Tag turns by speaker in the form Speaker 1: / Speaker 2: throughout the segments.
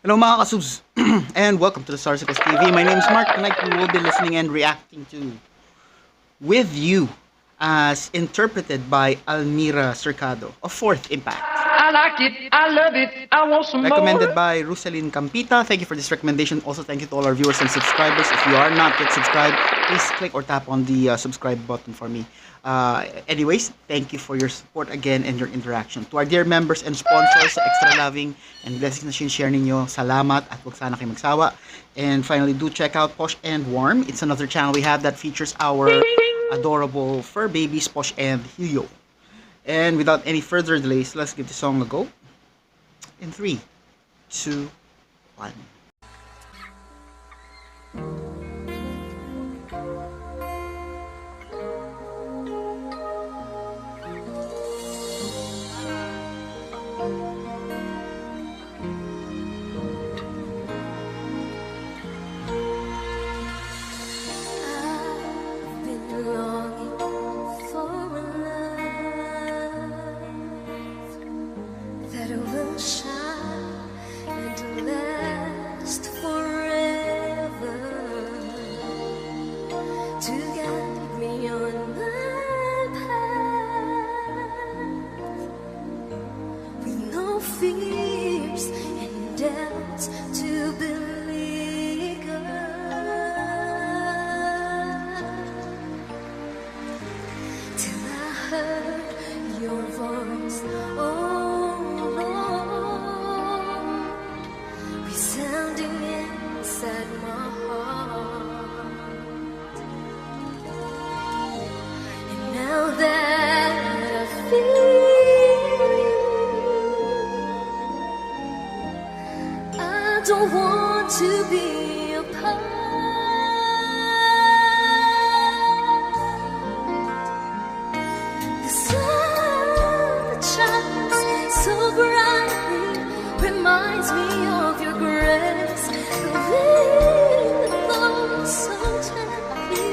Speaker 1: Hello mga kasubs, and welcome to the Sarsicles TV. My name is Mark. Tonight we will be listening and reacting to With You as interpreted by Almira Cercado of Fourth Impact.
Speaker 2: I like it, I love it, I want some
Speaker 1: Recommended
Speaker 2: more.
Speaker 1: by Rucelyn Campita. Thank you for this recommendation. Also, thank you to all our viewers and subscribers. If you are not yet subscribed, please click or tap on the subscribe button for me. Anyways, thank you for your support again and your interaction. To our dear members and sponsors sa extra loving and blessings na share ninyo, salamat at huwag sana kayo magsawa. And finally, do check out Posh and Warm. It's another channel we have that features our adorable fur babies, Posh and Helio. And without any further delays, let's give the song a go. In 3, 2, 1.
Speaker 3: Fears and doubts to believe till I heard your voice, oh Lord, resounding inside my heart. And now that I feel don't want to be apart. The sun that shines so brightly reminds me of your grace. The wind that blows so gently,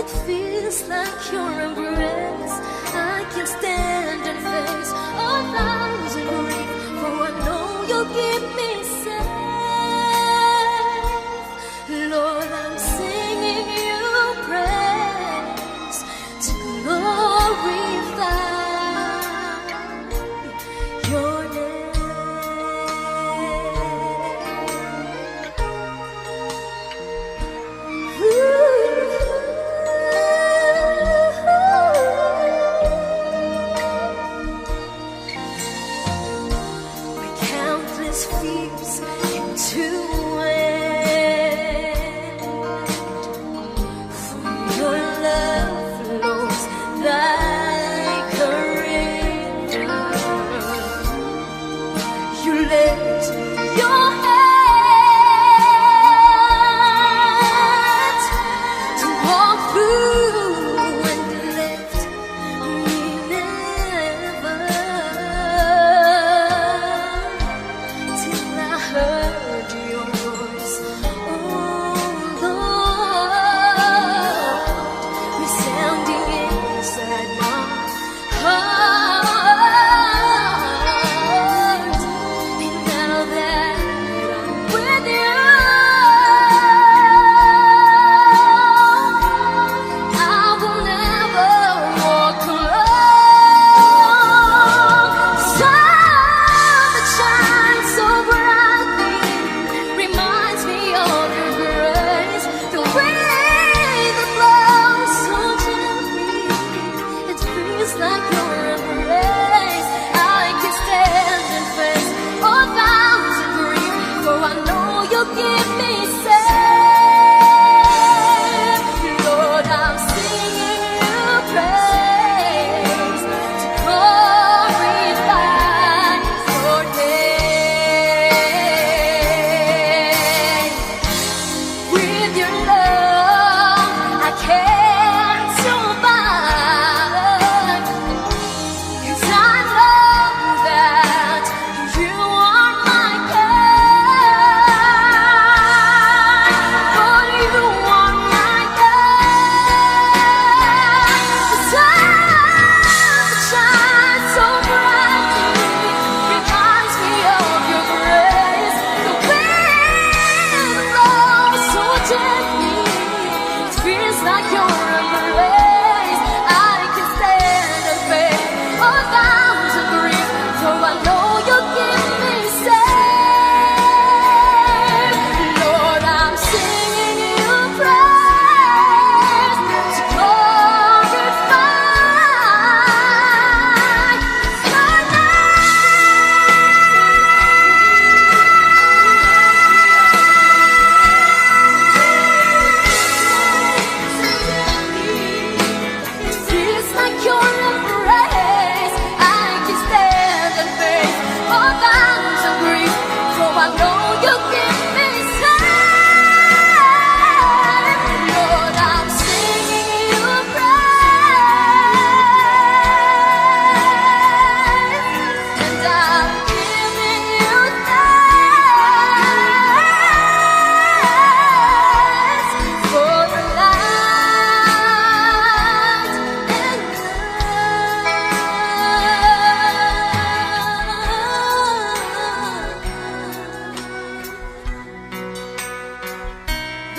Speaker 3: it feels like your embrace. I can stand and face all lies and grief, for I know you'll give me safe. Lord, I'm singing you praise to glorify your name. My countless fears into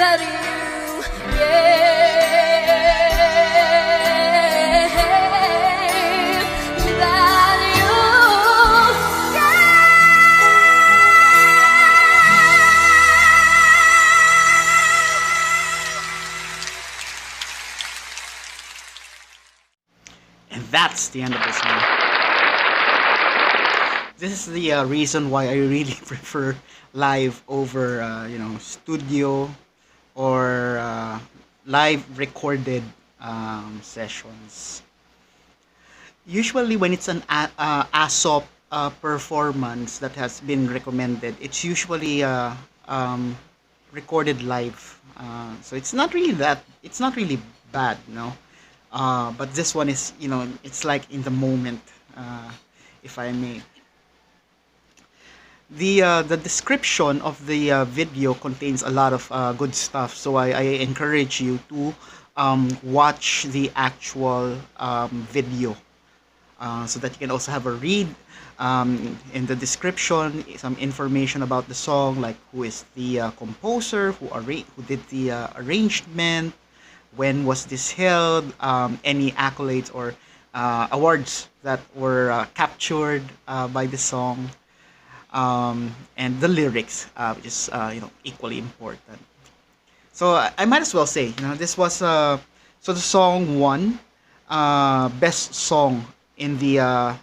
Speaker 3: that you gave, that you
Speaker 1: And that's the end of the song. This is the reason why I really prefer live over, studio or live recorded sessions. Usually, when it's an ASOP performance that has been recommended, it's usually recorded live. So it's not really bad, no. But this one is, it's like in the moment, if I may. The description of the video contains a lot of good stuff, so I encourage you to watch the actual video, so that you can also have a read in the description, some information about the song, like who is the composer, who did the arrangement, when was this held, any accolades or awards that were captured by the song, and the lyrics, which is equally important. So I might as well say, this was so the song won best song in the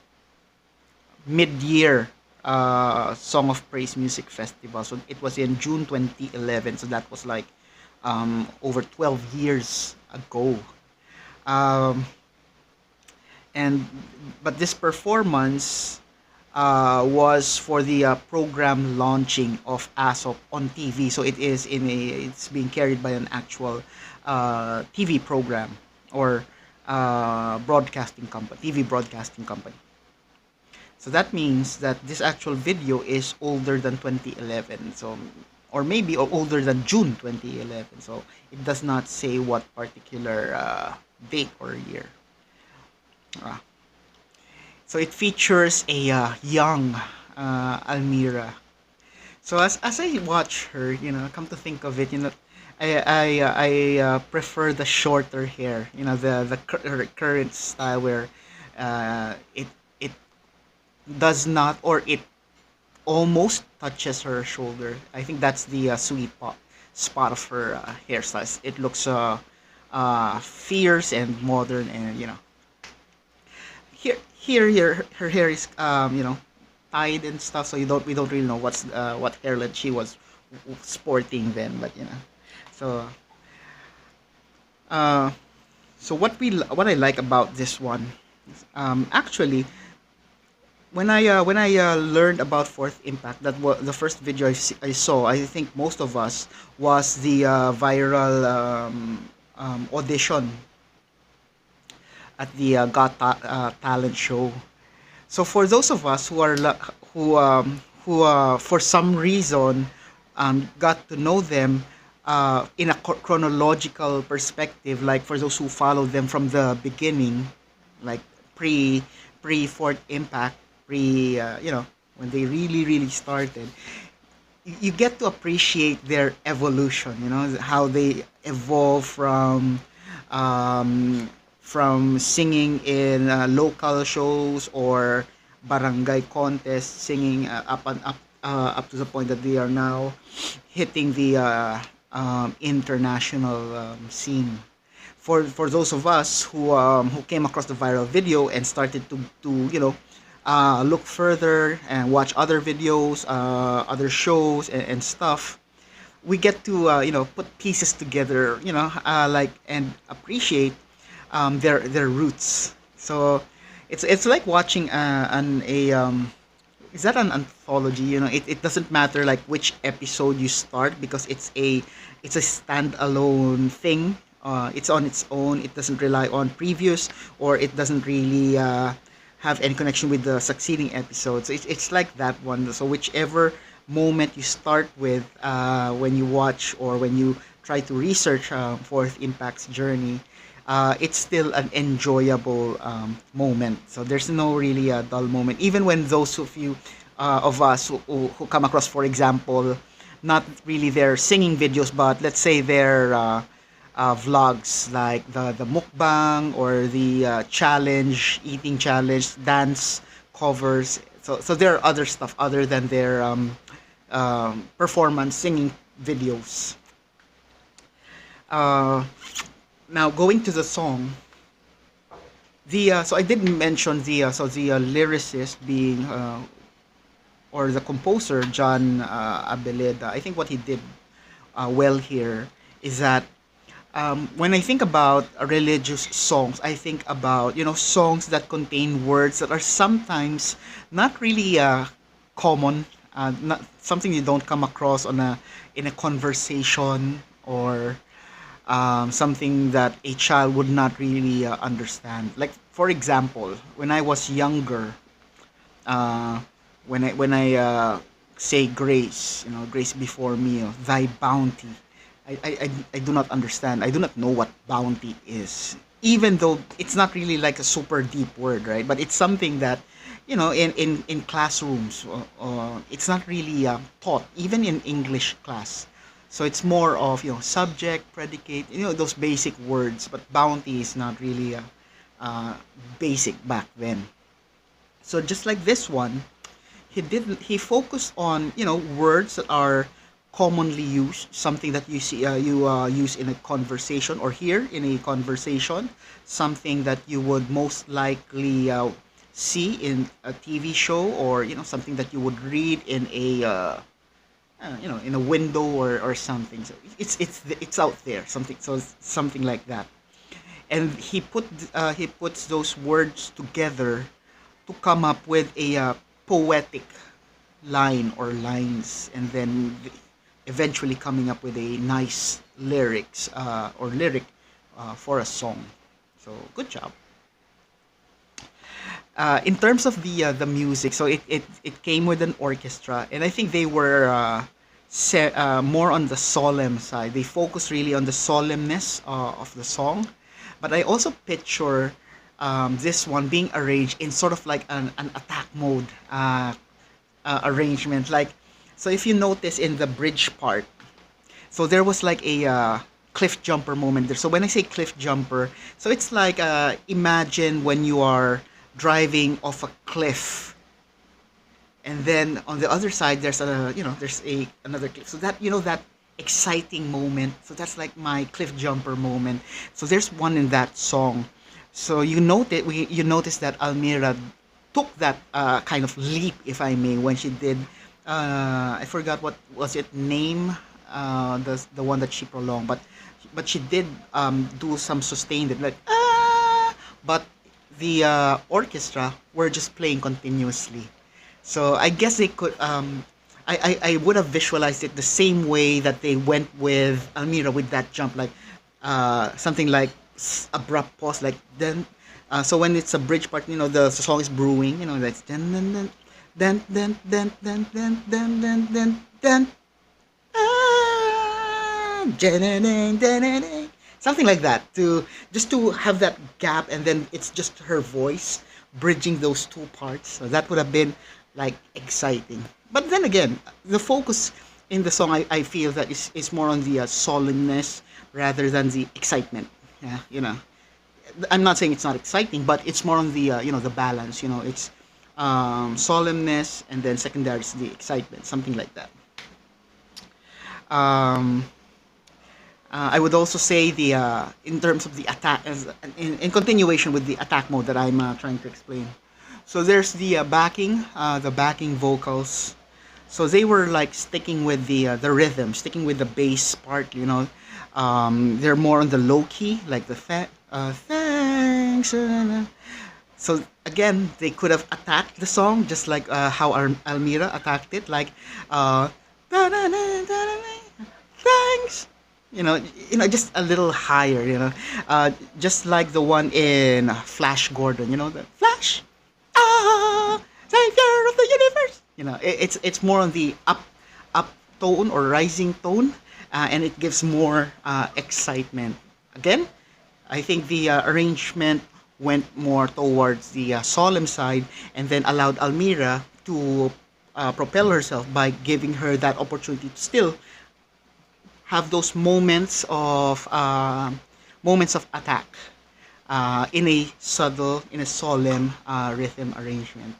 Speaker 1: mid-year Song of Praise Music Festival. So it was in June 2011. So that was like over 12 years ago. Um, and but this performance was for the program launching of ASOP on TV. So it's being carried by an actual TV program or broadcasting company, TV broadcasting company. So that means that this actual video is older than 2011. So, or maybe older than June 2011. So it does not say what particular date or year. Ah. So it features a young Almira. So as I watch her, come to think of it, I prefer the shorter hair, her current style where it does not, or it almost touches her shoulder. I think that's the spot of her hairstyle. It looks fierce and modern, and here her hair is tied and stuff, so we don't really know what hairline she was sporting then, but so uh so what I like about this one, actually, when I learned about Fourth Impact, that was the first video I saw. I think most of us was the viral audition at the Talent show. So for those of us who are who for some reason got to know them in a chronological perspective, like for those who follow them from the beginning, like pre Fourth Impact, when they really started, you get to appreciate their evolution. How they evolve from singing in local shows or barangay contests, singing up to the point that they are now hitting the international scene. For those of us who came across the viral video and started to look further and watch other videos, other shows and stuff, we get to put pieces together, like, and appreciate their roots. So it's like watching is that an anthology? It doesn't matter like which episode you start, because it's a standalone thing. It's on its own. It doesn't rely on previous, or it doesn't really have any connection with the succeeding episodes. It's like that one. So whichever moment you start with, when you watch or when you try to research Fourth Impact's journey, it's still an enjoyable moment. So there's no really a dull moment. Even when those of you of us who come across, for example, not really their singing videos, but let's say their vlogs like the mukbang or the challenge, eating challenge, dance covers. So there are other stuff other than their performance singing videos. Uh, Now going to the song, the so I did mention the lyricist being or the composer John Abeleda. I think what he did well here is that when I think about religious songs, I think about songs that contain words that are sometimes not really common, not something you don't come across on a in a conversation or something that a child would not really understand. Like for example, when I was younger, uh, when I say grace, grace before meal, thy bounty. I do not understand. I do not know what bounty is. Even though it's not really like a super deep word, right? But it's something that, in classrooms, it's not really taught, even in English class. So it's more of, subject, predicate, those basic words. But bounty is not really uh, basic back then. So just like this one, he focused on words that are commonly used, something that you see you use in a conversation or hear in a conversation, something that you would most likely see in a TV show, or something that you would read in a in a window or something. So it's out there, something like that. And he puts those words together to come up with a poetic line or lines, and then eventually coming up with a nice lyrics or lyric for a song. So good job. In terms of the music, so it came with an orchestra, and I think they were more on the solemn side. They focus really on the solemnness of the song, but I also picture this one being arranged in sort of like an attack mode arrangement. Like, so if you notice in the bridge part, so there was like a cliff jumper moment there. So when I say cliff jumper, so it's like imagine when you are driving off a cliff, and then on the other side there's a another cliff. So that that exciting moment. So that's like my cliff jumper moment. So there's one in that song. So you notice that Almira took that kind of leap, if I may, when she did. I forgot what was it name, the one that she prolonged, but she did do some sustained like but the orchestra were just playing continuously. So I guess they could I would have visualized it the same way that they went with Almira with that jump, like something like abrupt pause, like then. So when it's a bridge part, the song is brewing, that's dun dun dun dun dun dun dun dun dun dun dun dun, something like that, to just to have that gap, and then it's just her voice bridging those two parts. So that would have been like exciting. But then again, the focus in the song, I feel that is more on the solemnness rather than the excitement. Yeah, I'm not saying it's not exciting, but it's more on the the balance. It's solemnness, and then secondary is the excitement, something like that. Um, I would also say the in terms of the attack, as in continuation with the attack mode that I'm trying to explain. So there's the backing vocals. So they were like sticking with the rhythm, sticking with the bass part. They're more on the low key, like the thanks. So again, they could have attacked the song just like how Almira attacked it, like thanks. Just a little higher. Just like the one in Flash Gordon. The Flash, savior of the universe. It's more on the up tone or rising tone, and it gives more excitement. Again, I think the arrangement went more towards the solemn side, and then allowed Almira to propel herself by giving her that opportunity to still have those moments of attack in a subtle, in a solemn rhythm arrangement.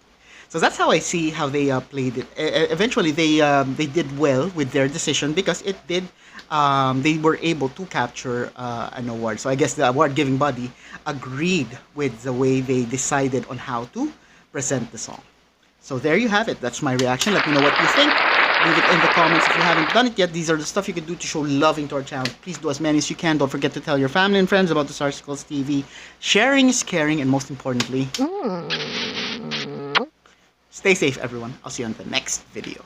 Speaker 1: So that's how I see how they played it. Eventually, they did well with their decision because it did. They were able to capture an award. So I guess the award giving body agreed with the way they decided on how to present the song. So there you have it. That's my reaction. Let me know what you think. Leave it in the comments if you haven't done it yet. These are the stuff you can do to show loving to our channel. Please do as many as you can. Don't forget to tell your family and friends about the Sarsicles TV. Sharing is caring, and most importantly, stay safe, everyone. I'll see you on the next video.